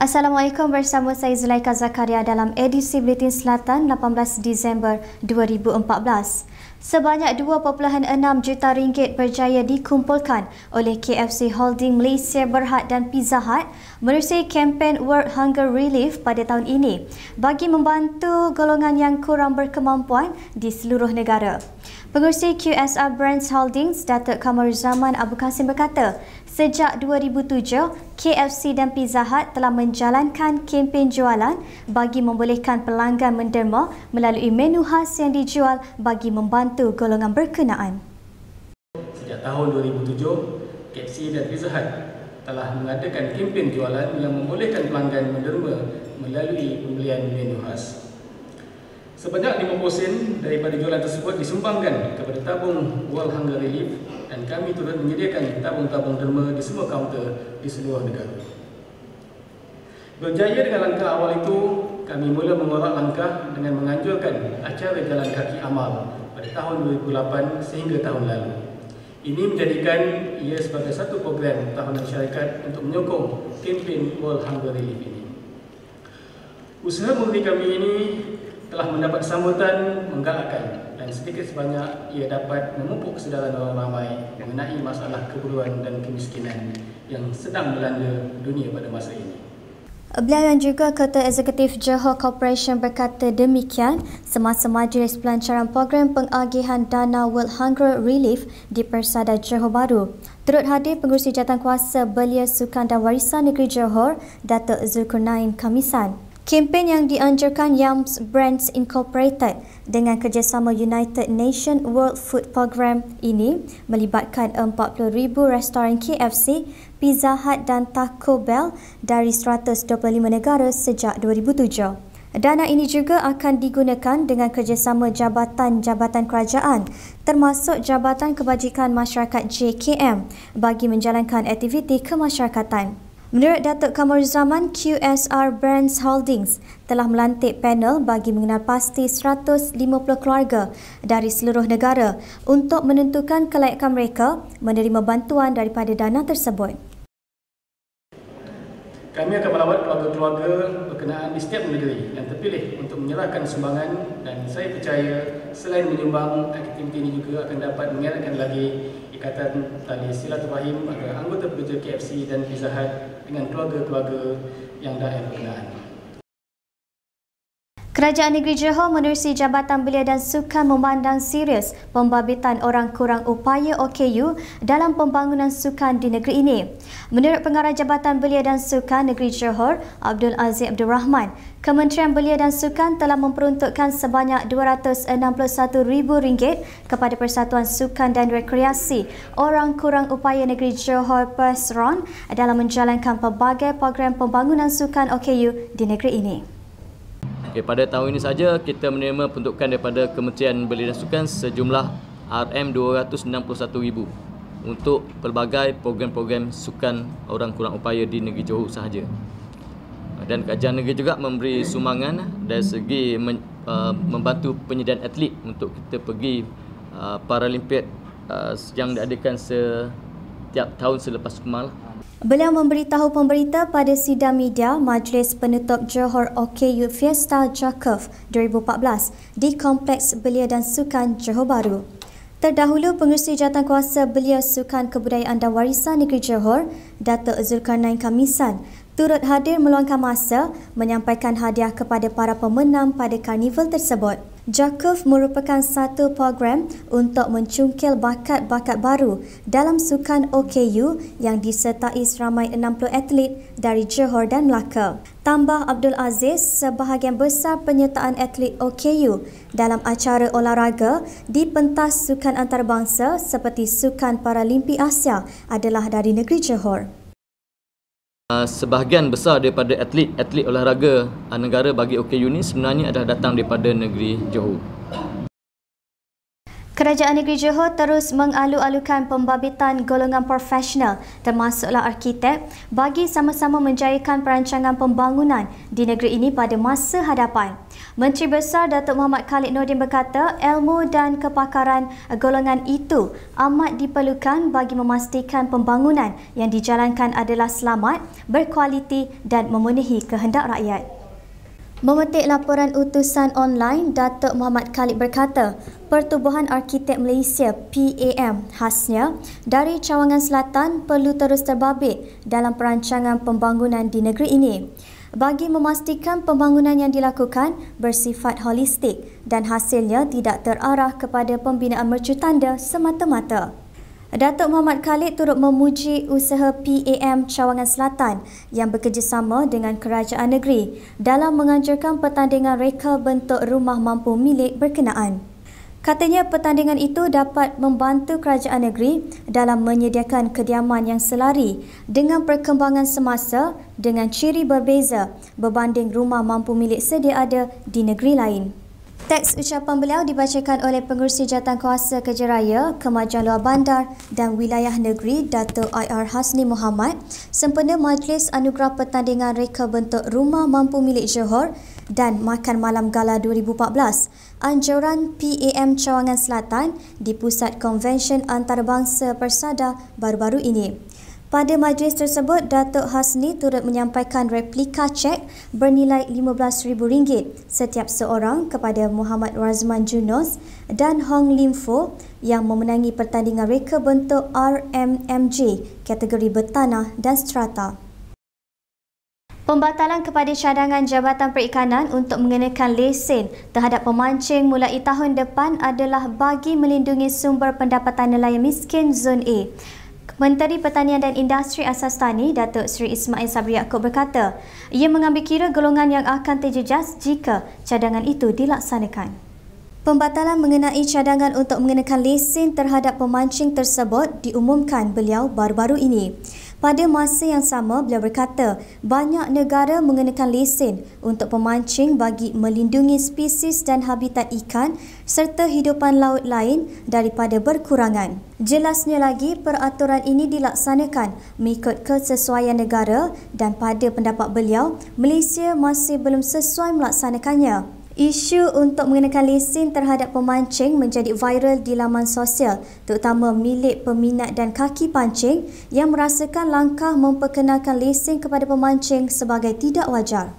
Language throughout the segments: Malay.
Assalamualaikum, bersama saya Zulaika Zakaria dalam edisi Buletin Selatan 18 Disember 2014. Sebanyak 2.6 juta ringgit berjaya dikumpulkan oleh KFC Holding Malaysia Berhad dan Pizza Hut menerusi kempen World Hunger Relief pada tahun ini bagi membantu golongan yang kurang berkemampuan di seluruh negara. Pengerusi QSR Brands Holdings, Datuk Kamaruzaman Abu Kasim berkata, sejak 2007, KFC dan Pizza Hut telah menjalankan kempen jualan bagi membolehkan pelanggan menderma melalui menu khas yang dijual bagi membantu golongan berkenaan. Sejak tahun 2007, KFC dan Pizza Hut telah mengadakan kempen jualan yang membolehkan pelanggan menderma melalui pembelian menu khas. Sebanyak 50% daripada jualan tersebut disumbangkan kepada tabung World Hunger Relief dan kami turut menyediakan tabung-tabung derma di semua kaunter di seluruh negara. Berjaya dengan langkah awal itu, kami mula mengorak langkah dengan menganjurkan acara jalan kaki amal pada tahun 2008 sehingga tahun lalu. Ini menjadikan ia sebagai satu program tahunan syarikat untuk menyokong kempen World Hunger Relief ini. Usaha murni kami ini telah mendapat sambutan menggalakkan dan sedikit sebanyak ia dapat memupuk kesedaran orang ramai mengenai masalah keburuan dan kemiskinan yang sedang melanda dunia pada masa ini. Beliau yang juga Ketua Eksekutif Johor Corporation berkata demikian semasa majlis pelancaran program pengagihan dana World Hunger Relief di Persada Johor Bahru. Turut hadir pengerusi jawatankuasa Belia Sukan dan Warisan Negeri Johor, Datuk Zulkarnain Kamisan. Kempen yang dianjurkan Yums Brands Incorporated dengan kerjasama United Nations World Food Programme ini melibatkan 40,000 restoran KFC, Pizza Hut dan Taco Bell dari 125 negara sejak 2007. Dana ini juga akan digunakan dengan kerjasama jabatan-jabatan kerajaan termasuk Jabatan Kebajikan Masyarakat JKM bagi menjalankan aktiviti kemasyarakatan. Menurut Datuk Kamaruzaman, QSR Brands Holdings telah melantik panel bagi mengenal pasti 150 keluarga dari seluruh negara untuk menentukan kelayakan mereka menerima bantuan daripada dana tersebut. Kami akan melawat keluarga-keluarga berkenaan di setiap negeri yang terpilih untuk menyerahkan sumbangan dan saya percaya selain menyumbang, aktiviti ini juga akan dapat mengeratkan lagi ikatan tali silaturahim antara anggota pekerja KFC dan Pizza Hut dengan keluarga-keluarga yang daerah berkenaan. Kerajaan Negeri Johor menerusi Jabatan Belia dan Sukan memandang serius pembabit orang kurang upaya OKU dalam pembangunan sukan di negeri ini. Menurut Pengarah Jabatan Belia dan Sukan Negeri Johor, Abdul Aziz Abdul Rahman, Kementerian Belia dan Sukan telah memperuntukkan sebanyak RM261,000 kepada Persatuan Sukan dan Rekreasi Orang Kurang Upaya Negeri Johor PERSRON dalam menjalankan pelbagai program pembangunan sukan OKU di negeri ini. Okay, pada tahun ini saja kita menerima peruntukan daripada Kementerian Belia dan Sukan sejumlah RM261,000 untuk pelbagai program-program sukan orang kurang upaya di negeri Johor sahaja. Dan kerajaan negeri juga memberi sumbangan dari segi membantu penyediaan atlet untuk kita pergi Paralimpiad yang diadakan setiap tahun selepas kemal. Beliau memberitahu pemberita pada sidang media Majlis Penutup Johor OKU Fiesta Jakov 2014 di Kompleks Belia dan Sukan Johor Bahru. Terdahulu, Pengerusi Jawatankuasa Belia Sukan Kebudayaan dan Warisan Negeri Johor, Datuk Zulkarnain Kamisan, turut hadir meluangkan masa menyampaikan hadiah kepada para pemenang pada karnival tersebut. Jakov merupakan satu program untuk mencungkil bakat-bakat baru dalam sukan OKU yang disertai seramai 60 atlet dari Johor dan Melaka. Tambah Abdul Aziz, sebahagian besar penyertaan atlet OKU dalam acara olahraga di pentas sukan antarabangsa seperti Sukan Paralimpi Asia adalah dari negeri Johor. Sebahagian besar daripada atlet olahraga negara bagi OKU ini sebenarnya adalah datang daripada negeri Johor. Kerajaan Negeri Johor terus mengalu-alukan pembabitan golongan profesional termasuklah arkitek bagi sama-sama menjayakan perancangan pembangunan di negeri ini pada masa hadapan. Menteri Besar Datuk Muhammad Khalid Nordin berkata ilmu dan kepakaran golongan itu amat diperlukan bagi memastikan pembangunan yang dijalankan adalah selamat, berkualiti dan memenuhi kehendak rakyat. Memetik laporan utusan online, Datuk Muhammad Khalid berkata, Pertubuhan Arkitek Malaysia PAM khasnya dari Cawangan Selatan perlu terus terbabit dalam perancangan pembangunan di negeri ini bagi memastikan pembangunan yang dilakukan bersifat holistik dan hasilnya tidak terarah kepada pembinaan mercutanda semata-mata. Datuk Muhammad Khalid turut memuji usaha PAM Cawangan Selatan yang bekerjasama dengan kerajaan negeri dalam menganjurkan pertandingan reka bentuk rumah mampu milik berkenaan. Katanya pertandingan itu dapat membantu kerajaan negeri dalam menyediakan kediaman yang selari dengan perkembangan semasa dengan ciri berbeza berbanding rumah mampu milik sedia ada di negeri lain. Teks ucapan beliau dibacakan oleh Pengerusi Jawatankuasa Kerja Raya, Kemajuan Luar Bandar dan Wilayah Negeri Datuk IR Hasni Muhammad sempena Majlis Anugerah Pertandingan Reka Bentuk Rumah Mampu Milik Johor dan Makan Malam Gala 2014 anjuran PAM Cawangan Selatan di Pusat Konvensyen Antarabangsa Persada baru-baru ini. Pada majlis tersebut, Datuk Hasni turut menyampaikan replika cek bernilai RM15,000 setiap seorang kepada Muhammad Razman Junus dan Hong Lim Fo yang memenangi pertandingan reka bentuk RMMJ kategori bertanah dan strata. Pembatalan kepada cadangan Jabatan Perikanan untuk mengenakan lesen terhadap pemancing mulai tahun depan adalah bagi melindungi sumber pendapatan nelayan miskin Zon A. Menteri Pertanian dan Industri Asas Tani, Datuk Seri Ismail Sabri Yaakob berkata, ia mengambil kira golongan yang akan terjejas jika cadangan itu dilaksanakan. Pembatalan mengenai cadangan untuk mengenakan lesen terhadap pemancing tersebut diumumkan beliau baru-baru ini. Pada masa yang sama, beliau berkata banyak negara mengenakan lesen untuk pemancing bagi melindungi spesies dan habitat ikan serta hidupan laut lain daripada berkurangan. Jelasnya lagi, peraturan ini dilaksanakan mengikut kesesuaian negara dan pada pendapat beliau, Malaysia masih belum sesuai melaksanakannya. Isu untuk mengenakan lesen terhadap pemancing menjadi viral di laman sosial, terutama milik peminat dan kaki pancing yang merasakan langkah memperkenalkan lesen kepada pemancing sebagai tidak wajar.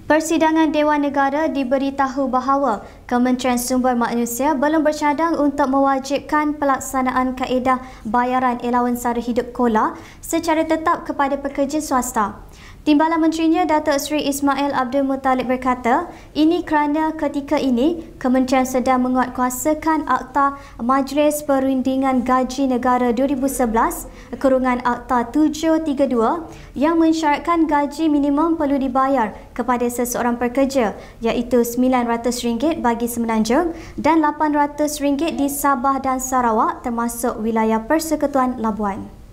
Persidangan Dewan Negara diberitahu bahawa Kementerian Sumber Manusia belum bercadang untuk mewajibkan pelaksanaan kaedah bayaran allowance sara hidup KOLA secara tetap kepada pekerja swasta. Timbalan Menterinya Datuk Seri Ismail Abdul Muttalib berkata, ini kerana ketika ini Kementerian sedang menguatkuasakan Akta Majlis Perundingan Gaji Negara 2011 kurungan Akta 732 yang mensyaratkan gaji minimum perlu dibayar kepada seseorang pekerja iaitu RM900 bagi Semenanjung dan RM800 di Sabah dan Sarawak termasuk wilayah Persekutuan Labuan.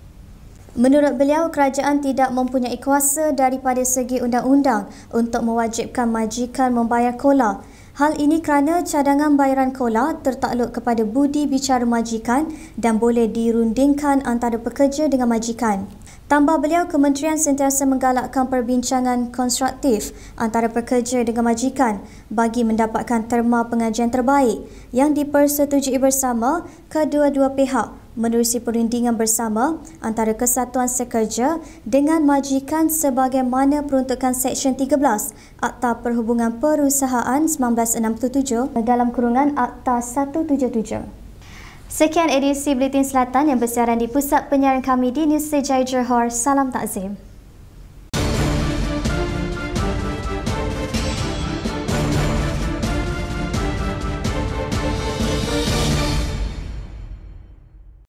Menurut beliau, kerajaan tidak mempunyai kuasa daripada segi undang-undang untuk mewajibkan majikan membayar KOLA. Hal ini kerana cadangan bayaran KOLA tertakluk kepada budi bicara majikan dan boleh dirundingkan antara pekerja dengan majikan. Tambah beliau, kementerian sentiasa menggalakkan perbincangan konstruktif antara pekerja dengan majikan bagi mendapatkan terma pengajian terbaik yang dipersetujui bersama kedua-dua pihak menerusi perundingan bersama antara Kesatuan Sekerja dengan majikan sebagaimana peruntukan Seksyen 13 Akta Perhubungan Perusahaan 1967 dalam kurungan Akta 177. Sekian edisi Buletin Selatan yang bersiaran di pusat penyiaran kami di News Sejaya Johor. Salam takzim.